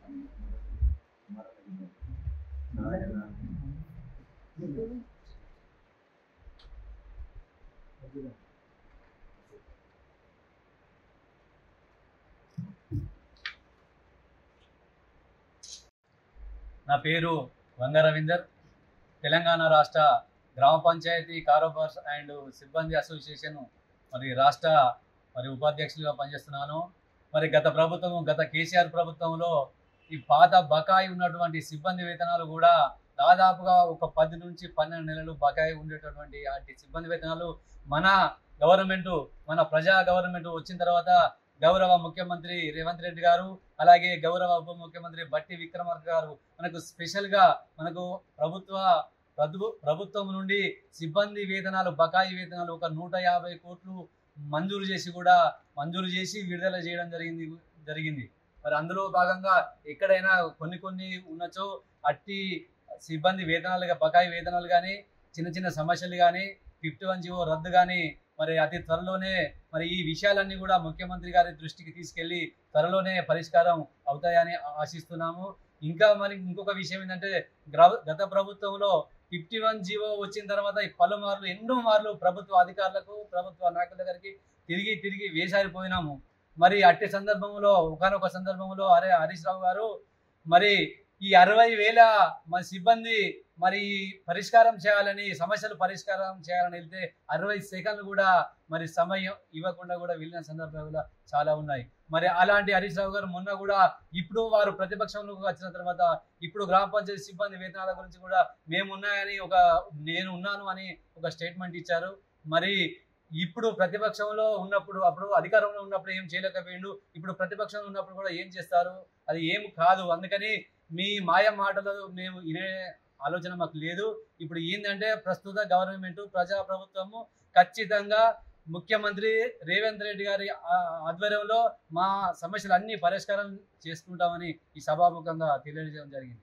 నా పేరు వంగ రవీందర్. తెలంగాణ రాష్ట్ర గ్రామ పంచాయతీ కారోబార్స్ అండ్ సిబ్బంది అసోసియేషన్ రాష్ట్ర ఉపాధ్యక్షులుగా పనిచేస్తున్నాను. గత కేసీఆర్ ప్రభుత్వంలో ఈ పాత బకాయి ఉన్నటువంటి సిబ్బంది వేతనాలు కూడా దాదాపుగా ఒక 10 నుంచి 12 నెలలు బకాయి ఉండేటటువంటి అట్టి సిబ్బంది వేతనాలు మన ప్రజా గవర్నమెంట్ వచ్చిన తర్వాత గౌరవ ముఖ్యమంత్రి రేవంత్ రెడ్డి గారు, అలాగే గౌరవ ఉప ముఖ్యమంత్రి బట్టి విక్రమార్క గారు మనకు స్పెషల్గా ప్రభుత్వం నుండి సిబ్బంది వేతనాలు బకాయి వేతనాలు ఒక 150 కోట్లు మంజూరు చేసి విడుదల చేయడం జరిగింది. మరి అందులో భాగంగా ఎక్కడైనా కొన్ని ఉన్నచో అట్టి సిబ్బంది వేతనాలు బకాయి వేతనాలు కానీ చిన్న సమస్యలు కానీ 51 జీవో రద్దు కానీ అతి త్వరలోనే ఈ విషయాలన్నీ కూడా ముఖ్యమంత్రి గారి దృష్టికి తీసుకెళ్లి త్వరలోనే పరిష్కారం అవుతాయని ఆశిస్తున్నాము. ఇంకా ఇంకొక విషయం ఏంటంటే గత ప్రభుత్వంలో 51 జీవో వచ్చిన తర్వాత ఎన్నో మార్లు ప్రభుత్వ అధికారులకు ప్రభుత్వ నాయకుల దగ్గరికి తిరిగి వేసారిపోయినాము. అట్టి సందర్భంలో ఒకనొక సందర్భంలో హరీష్ రావు గారు ఈ 60,000 సిబ్బంది పరిష్కారం చేయాలని సమస్యలు పరిష్కారం చేయాలని వెళ్తే 60 సెకండ్లు కూడా సమయం ఇవ్వకుండా కూడా వెళ్ళిన సందర్భాలు కూడా చాలా ఉన్నాయి. అలాంటి హరీష్ రావు గారు మొన్న కూడా ఇప్పుడు వారు ప్రతిపక్షంలోకి వచ్చిన తర్వాత ఇప్పుడు గ్రామ పంచాయతీ సిబ్బంది వేతనాల గురించి కూడా నేను ఉన్నాను అని ఒక స్టేట్మెంట్ ఇచ్చారు. ఇప్పుడు ప్రతిపక్షంలో ఉన్నప్పుడు అప్పుడు అధికారంలో ఉన్నప్పుడు ఏం చేయలేకపోయిండు, ఇప్పుడు ప్రతిపక్షంలో ఉన్నప్పుడు కూడా ఏం చేస్తారు? అది ఏం కాదు. అందుకని మీ మాయ మాటలు మేము ఇనే ఆలోచన మాకు లేదు. ఇప్పుడు ఏంటంటే ప్రస్తుత గవర్నమెంట్ ప్రజాప్రభుత్వము ఖచ్చితంగా ముఖ్యమంత్రి రేవంత్ రెడ్డి గారి ఆధ్వర్యంలో మా సమస్యలు అన్ని పరిష్కారం చేసుకుంటామని ఈ సభాముఖంగా తెలియజేయడం జరిగింది.